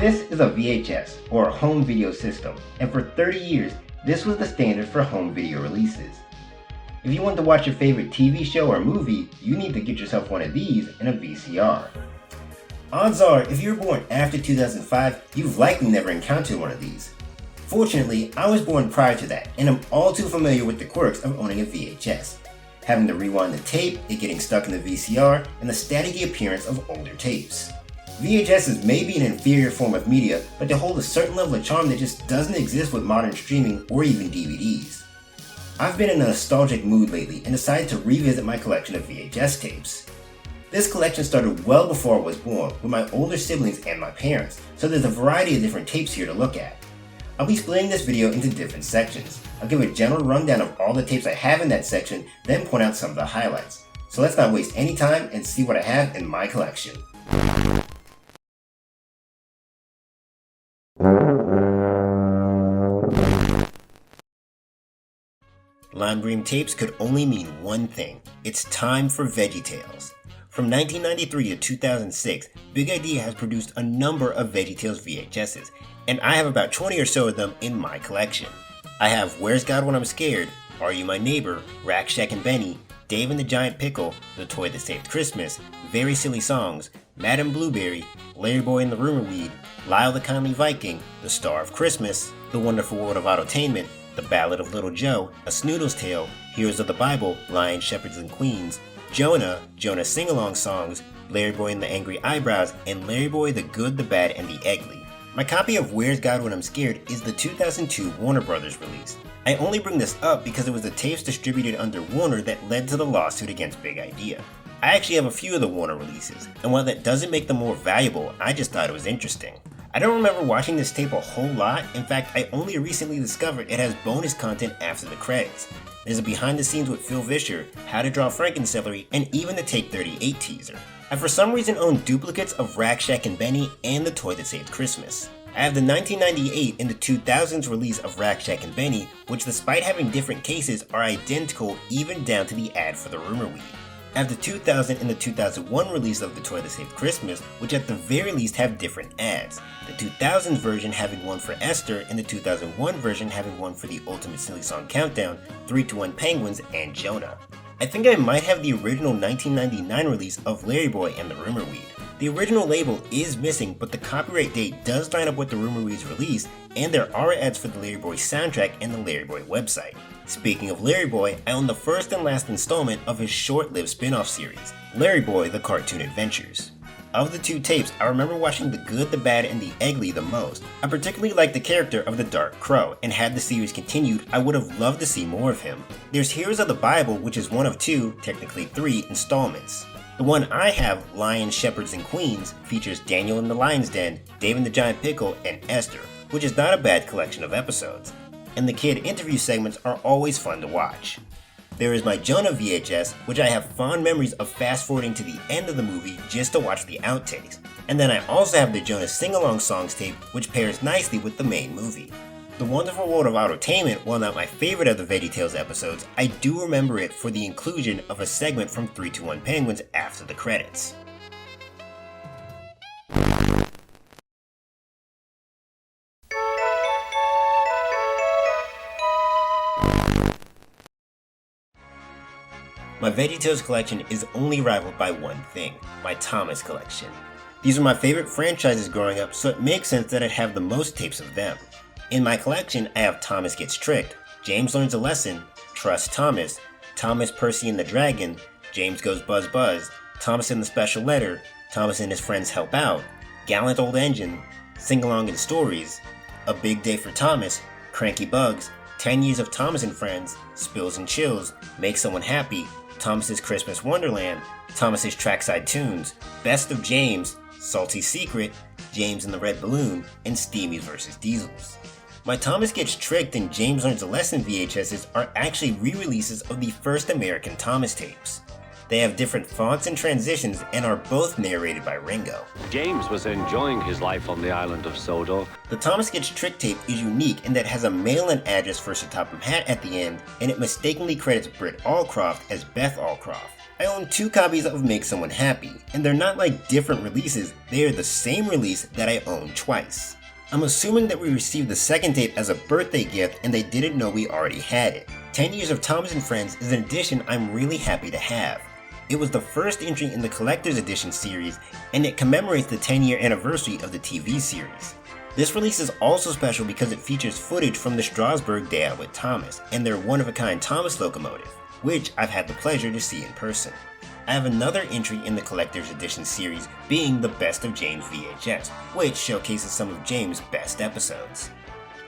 This is a VHS, or a home video system, and for 30 years, this was the standard for home video releases. If you want to watch your favorite TV show or movie, you need to get yourself one of these and a VCR. Odds are, if you were born after 2005, you've likely never encountered one of these. Fortunately, I was born prior to that, and I'm all too familiar with the quirks of owning a VHS. Having to rewind the tape, it getting stuck in the VCR, and the staticky appearance of older tapes. VHSs may be an inferior form of media, but they hold a certain level of charm that just doesn't exist with modern streaming or even DVDs. I've been in a nostalgic mood lately and decided to revisit my collection of VHS tapes. This collection started well before I was born, with my older siblings and my parents, so there's a variety of different tapes here to look at. I'll be splitting this video into different sections. I'll give a general rundown of all the tapes I have in that section, then point out some of the highlights. So let's not waste any time and see what I have in my collection. Lime green tapes could only mean one thing. It's time for VeggieTales. From 1993 to 2006, Big Idea has produced a number of VeggieTales VHSs, and I have about 20 or so of them in my collection. I have Where's God When I'm Scared, Are You My Neighbor, Rack Shack and Benny, Dave and the Giant Pickle, The Toy That Saved Christmas, Very Silly Songs, Madame Blueberry, Larry Boy and the Rumor Weed, Lyle the Kindly Viking, The Star of Christmas, The Wonderful World of Autotainment, The Ballad of Little Joe, A Snoodle's Tale, Heroes of the Bible, Lions, Shepherds and Queens, Jonah, Jonah Sing-Along Songs, Larry Boy and the Angry Eyebrows, and Larry Boy, The Good, the Bad, and the Eggly. My copy of Where's God When I'm Scared is the 2002 Warner Brothers release. I only bring this up because it was the tapes distributed under Warner that led to the lawsuit against Big Idea. I actually have a few of the Warner releases, and while that doesn't make them more valuable, I just thought it was interesting. I don't remember watching this tape a whole lot. In fact, I only recently discovered it has bonus content after the credits. There's a behind the scenes with Phil Vischer, How to Draw Frankencelery, and even the Take 38 teaser. I for some reason own duplicates of Rack Shack and Benny and The Toy That Saved Christmas. I have the 1998 and the 2000s release of Rack Shack and Benny, which despite having different cases are identical even down to the ad for the Rumor Weed. I have the 2000 and the 2001 release of The Toy That Saved Christmas, which at the very least have different ads. The 2000s version having one for Esther, and the 2001 version having one for the Ultimate Silly Song Countdown, 3-2-1 Penguins, and Jonah. I think I might have the original 1999 release of Larry Boy and the Rumor Weed. The original label is missing, but the copyright date does line up with the Rumor Weed's release, and there are ads for the Larry Boy soundtrack and the Larry Boy website. Speaking of Larry Boy, I own the first and last installment of his short-lived spin-off series, Larry Boy: The Cartoon Adventures. Of the two tapes, I remember watching The Good, the Bad, and the Eggly the most. I particularly liked the character of the Dark Crow, and had the series continued, I would have loved to see more of him. There's Heroes of the Bible, which is one of two, technically three, installments. The one I have, Lions, Shepherds, and Queens, features Daniel in the Lion's Den, Dave and the Giant Pickle, and Esther, which is not a bad collection of episodes. And the kid interview segments are always fun to watch. There is my Jonah VHS, which I have fond memories of fast forwarding to the end of the movie just to watch the outtakes. And then I also have the Jonah Sing-Along Songs tape, which pairs nicely with the main movie. The Wonderful World of Autotainment, while not my favorite of the VeggieTales episodes, I do remember it for the inclusion of a segment from 3-2-1 Penguins after the credits. My VeggieTales collection is only rivaled by one thing, my Thomas collection. These were my favorite franchises growing up, so it makes sense that I'd have the most tapes of them. In my collection, I have Thomas Gets Tricked, James Learns a Lesson, Trust Thomas, Thomas Percy and the Dragon, James Goes Buzz Buzz, Thomas and the Special Letter, Thomas and His Friends Help Out, Gallant Old Engine, Sing Along and Stories, A Big Day for Thomas, Cranky Bugs, 10 Years of Thomas and Friends, Spills and Chills, Make Someone Happy, Thomas's Christmas Wonderland, Thomas's Trackside Tunes, Best of James, Salty Secret, James and the Red Balloon, and Steamies vs. Diesels. My Thomas Gets Tricked and James Learns a Lesson VHSs are actually re-releases of the first American Thomas tapes. They have different fonts and transitions and are both narrated by Ringo. James was enjoying his life on the island of Sodor. The Thomas Gets Tricked tape is unique in that it has a mail-in address for Sir Topham Hatt at the end, and it mistakenly credits Britt Allcroft as Beth Allcroft. I own 2 copies of Make Someone Happy, and they're not like different releases, they are the same release that I own twice. I'm assuming that we received the second tape as a birthday gift and they didn't know we already had it. 10 Years of Thomas and Friends is an edition I'm really happy to have. It was the first entry in the Collector's Edition series, and it commemorates the 10-year anniversary of the TV series. This release is also special because it features footage from the Strasbourg Day Out with Thomas and their one-of-a-kind Thomas locomotive, which I've had the pleasure to see in person. I have another entry in the Collector's Edition series being the Best of James VHS, which showcases some of James' best episodes.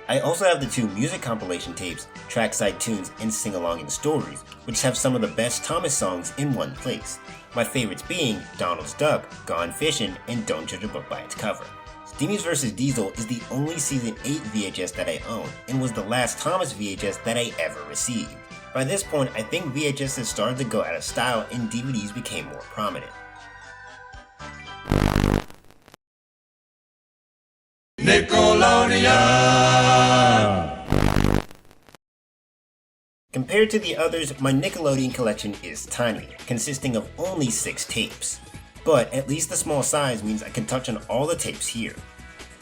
I also have the 2 music compilation tapes, Trackside Tunes and Sing Along in Stories, which have some of the best Thomas songs in one place. My favorites being Donald's Duck, Gone Fishing, and Don't Judge a Book by Its Cover. Steamy's vs. Diesel is the only Season 8 VHS that I own, and was the last Thomas VHS that I ever received. By this point, I think VHS has started to go out of style and DVDs became more prominent. Nickelodeon! Compared to the others, my Nickelodeon collection is tiny, consisting of only 6 tapes. But at least the small size means I can touch on all the tapes here.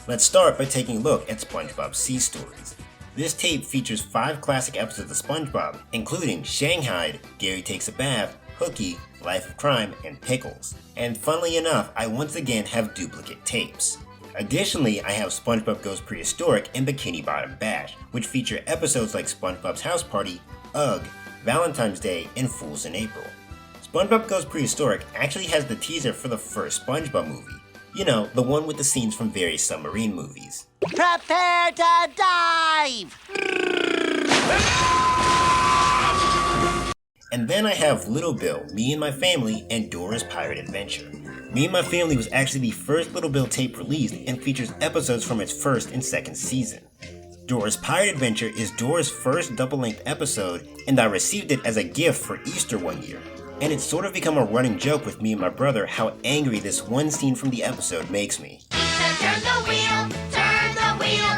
Let's start by taking a look at SpongeBob's Sea Stories. This tape features 5 classic episodes of SpongeBob, including Shanghai, Gary Takes a Bath, Hooky, Life of Crime, and Pickles. And funnily enough, I once again have duplicate tapes. Additionally, I have SpongeBob Goes Prehistoric and Bikini Bottom Bash, which feature episodes like SpongeBob's House Party, Ugh, Valentine's Day, and Fools in April. SpongeBob Goes Prehistoric actually has the teaser for the first SpongeBob movie. You know, the one with the scenes from various submarine movies. Prepare to dive! And then I have Little Bill, Me and My Family, and Dora's Pirate Adventure. Me and My Family was actually the first Little Bill tape released and features episodes from its first and second season. Dora's Pirate Adventure is Dora's first double-length episode, and I received it as a gift for Easter one year. And it's sort of become a running joke with me and my brother how angry this one scene from the episode makes me. Turn the wheel,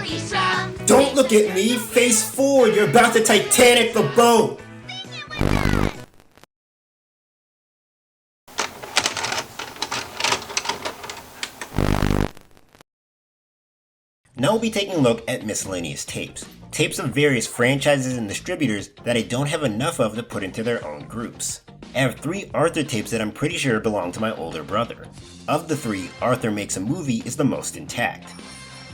Lisa. Don't look at me, face forward, you're about to Titanic the boat! Now we'll be taking a look at miscellaneous tapes. Tapes of various franchises and distributors that I don't have enough of to put into their own groups. I have 3 Arthur tapes that I'm pretty sure belong to my older brother. Of the 3, Arthur Makes a Movie is the most intact.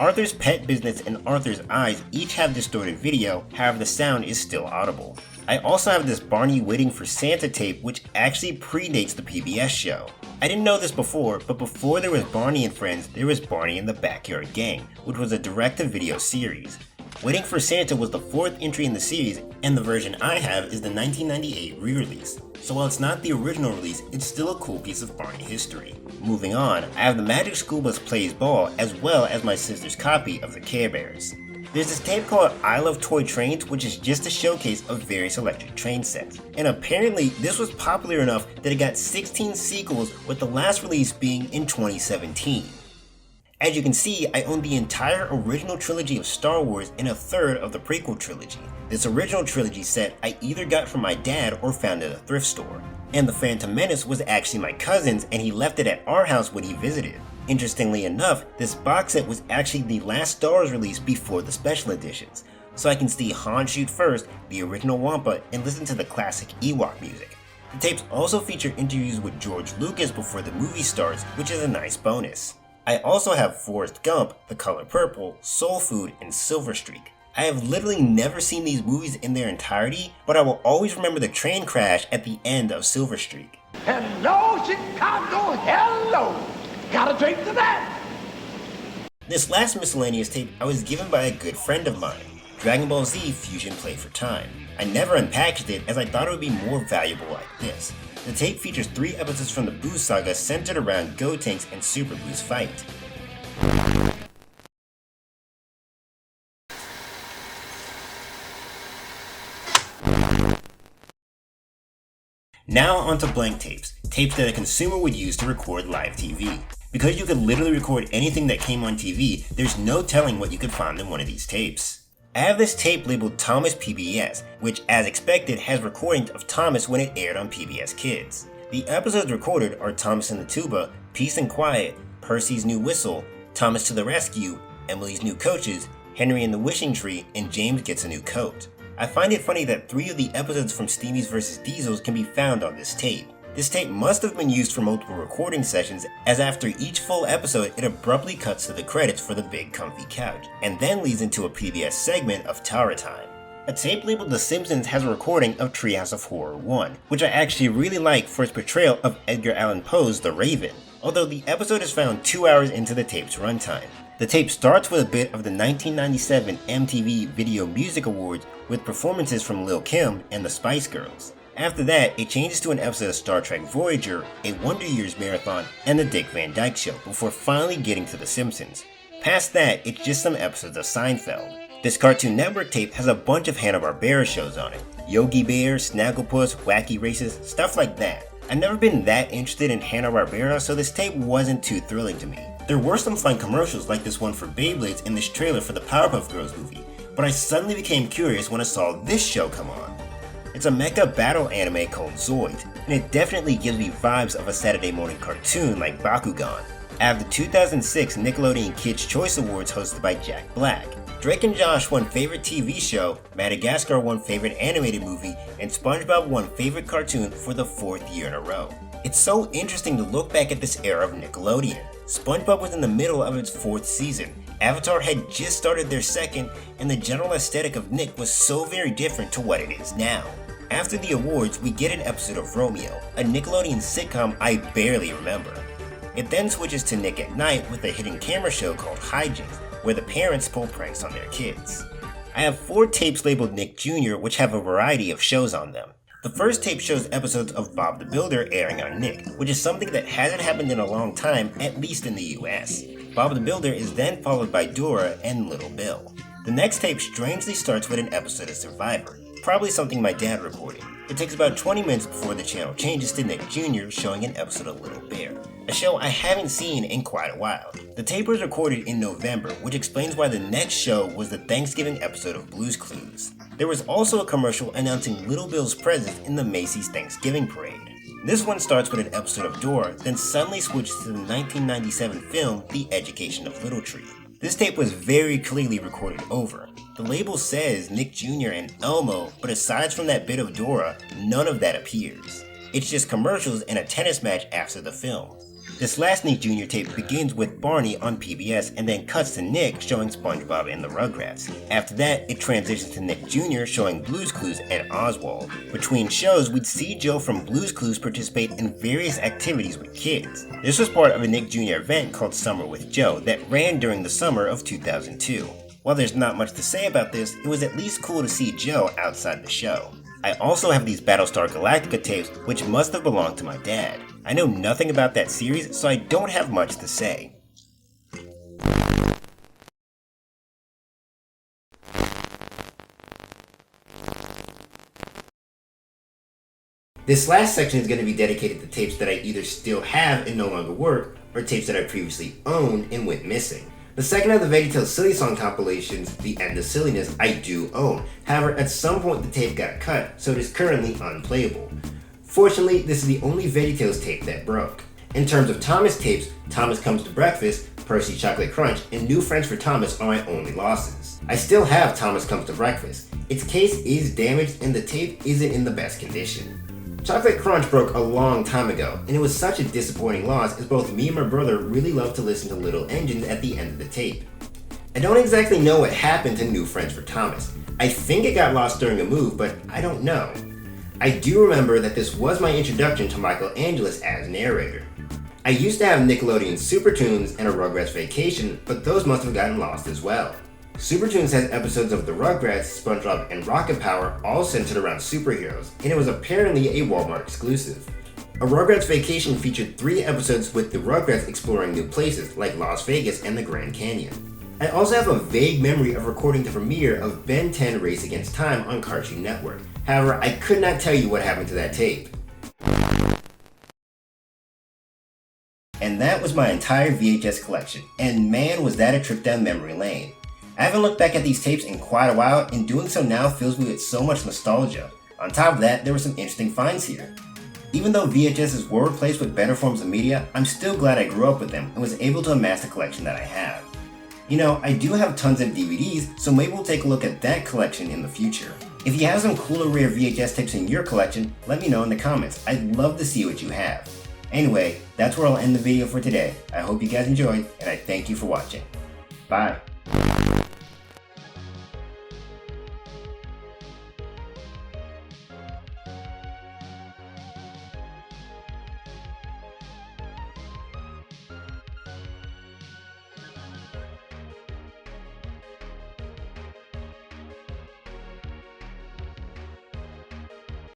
Arthur's Pet Business and Arthur's Eyes each have distorted video, however the sound is still audible. I also have this Barney Waiting for Santa tape which actually predates the PBS show. I didn't know this before, but before there was Barney and Friends, there was Barney and the Backyard Gang, which was a direct-to-video series. Waiting for Santa was the 4th entry in the series, and the version I have is the 1998 re-release. So while it's not the original release, it's still a cool piece of Barney history. Moving on, I have the Magic School Bus Plays Ball, as well as my sister's copy of the Care Bears. There's this tape called I Love Toy Trains, which is just a showcase of various electric train sets. And apparently, this was popular enough that it got 16 sequels, with the last release being in 2017. As you can see, I own the entire original trilogy of Star Wars and a third of the prequel trilogy. This original trilogy set I either got from my dad or found at a thrift store. And the Phantom Menace was actually my cousin's, and he left it at our house when he visited. Interestingly enough, this box set was actually the last Star Wars release before the special editions, so I can see Han shoot first, the original Wampa, and listen to the classic Ewok music. The tapes also feature interviews with George Lucas before the movie starts, which is a nice bonus. I also have Forrest Gump, The Color Purple, Soul Food, and Silver Streak. I have literally never seen these movies in their entirety, but I will always remember the train crash at the end of Silver Streak. Hello, Chicago, hello! Got a drink to that? This last miscellaneous tape I was given by a good friend of mine, Dragon Ball Z Fusion Play for Time. I never unpackaged it as I thought it would be more valuable like this. The tape features 3 episodes from the Boo saga centered around Gotenks and Super Boo's fight. Now onto blank tapes, tapes that a consumer would use to record live TV. Because you could literally record anything that came on TV, there's no telling what you could find in one of these tapes. I have this tape labeled Thomas PBS, which as expected has recordings of Thomas when it aired on PBS Kids. The episodes recorded are Thomas and the Tuba, Peace and Quiet, Percy's New Whistle, Thomas to the Rescue, Emily's New Coaches, Henry and the Wishing Tree, and James Gets a New Coat. I find it funny that 3 of the episodes from Steamies vs. Diesels can be found on this tape. This tape must have been used for multiple recording sessions, as after each full episode it abruptly cuts to the credits for the big comfy couch, and then leads into a PBS segment of Tower Time. A tape labeled The Simpsons has a recording of Treehouse of Horror 1, which I actually really like for its portrayal of Edgar Allan Poe's The Raven, although the episode is found 2 hours into the tape's runtime. The tape starts with a bit of the 1997 MTV Video Music Awards with performances from Lil' Kim and the Spice Girls. After that, it changes to an episode of Star Trek Voyager, a Wonder Years marathon, and the Dick Van Dyke Show before finally getting to The Simpsons. Past that, it's just some episodes of Seinfeld. This Cartoon Network tape has a bunch of Hanna-Barbera shows on it. Yogi Bear, Snagglepuss, Wacky Races, stuff like that. I've never been that interested in Hanna-Barbera, so this tape wasn't too thrilling to me. There were some fun commercials like this one for Beyblades in this trailer for the Powerpuff Girls movie, but I suddenly became curious when I saw this show come on. It's a mecha battle anime called Zoid, and it definitely gives me vibes of a Saturday morning cartoon like Bakugan. I have the 2006 Nickelodeon Kids' Choice Awards hosted by Jack Black. Drake and Josh won Favorite TV Show, Madagascar won Favorite Animated Movie, and SpongeBob won Favorite Cartoon for the 4th year in a row. It's so interesting to look back at this era of Nickelodeon. SpongeBob was in the middle of its 4th season, Avatar had just started their 2nd, and the general aesthetic of Nick was so very different to what it is now. After the awards, we get an episode of Romeo, a Nickelodeon sitcom I barely remember. It then switches to Nick at Night with a hidden camera show called Hijinks, where the parents pull pranks on their kids. I have 4 tapes labeled Nick Jr., which have a variety of shows on them. The first tape shows episodes of Bob the Builder airing on Nick, which is something that hasn't happened in a long time, at least in the US. Bob the Builder is then followed by Dora and Little Bill. The next tape strangely starts with an episode of Survivor, probably something my dad recorded. It takes about 20 minutes before the channel changes to Nick Jr. showing an episode of Little Bear, a show I haven't seen in quite a while. The tape was recorded in November, which explains why the next show was the Thanksgiving episode of Blue's Clues. There was also a commercial announcing Little Bill's presence in the Macy's Thanksgiving Parade. This one starts with an episode of Dora, then suddenly switches to the 1997 film The Education of Little Tree. This tape was very clearly recorded over. The label says Nick Jr. and Elmo, but aside from that bit of Dora, none of that appears. It's just commercials and a tennis match after the film. This last Nick Jr. tape begins with Barney on PBS and then cuts to Nick showing SpongeBob and the Rugrats. After that, it transitions to Nick Jr. showing Blue's Clues and Oswald. Between shows, we'd see Joe from Blue's Clues participate in various activities with kids. This was part of a Nick Jr. event called Summer with Joe that ran during the summer of 2002. While there's not much to say about this, it was at least cool to see Joe outside the show. I also have these Battlestar Galactica tapes, which must have belonged to my dad. I know nothing about that series, so I don't have much to say. This last section is going to be dedicated to tapes that I either still have and no longer work, or tapes that I previously owned and went missing. The second of the VeggieTales Silly Song compilations, The End of Silliness, I do own. However, at some point the tape got cut, so it is currently unplayable. Fortunately, this is the only VeggieTales tape that broke. In terms of Thomas tapes, Thomas Comes to Breakfast, Percy Chocolate Crunch, and New Friends for Thomas are my only losses. I still have Thomas Comes to Breakfast. Its case is damaged and the tape isn't in the best condition. Chocolate Crunch broke a long time ago, and it was such a disappointing loss as both me and my brother really loved to listen to Little Engines at the end of the tape. I don't exactly know what happened to New Friends for Thomas. I think it got lost during a move, but I don't know. I do remember that this was my introduction to Michael Angelis as narrator. I used to have Nickelodeon Super Tunes and a Rugrats Vacation, but those must have gotten lost as well. Super Tunes has episodes of the Rugrats, SpongeBob, and Rocket Power all centered around superheroes, and it was apparently a Walmart exclusive. A Rugrats Vacation featured 3 episodes with the Rugrats exploring new places like Las Vegas and the Grand Canyon. I also have a vague memory of recording the premiere of Ben 10 Race Against Time on Cartoon Network. However, I could not tell you what happened to that tape. And that was my entire VHS collection, and man was that a trip down memory lane. I haven't looked back at these tapes in quite a while, and doing so now fills me with so much nostalgia. On top of that, there were some interesting finds here. Even though VHSs were replaced with better forms of media, I'm still glad I grew up with them and was able to amass the collection that I have. You know, I do have tons of DVDs, so maybe we'll take a look at that collection in the future. If you have some cool or rare VHS tapes in your collection, let me know in the comments. I'd love to see what you have. Anyway, that's where I'll end the video for today. I hope you guys enjoyed, and I thank you for watching. Bye.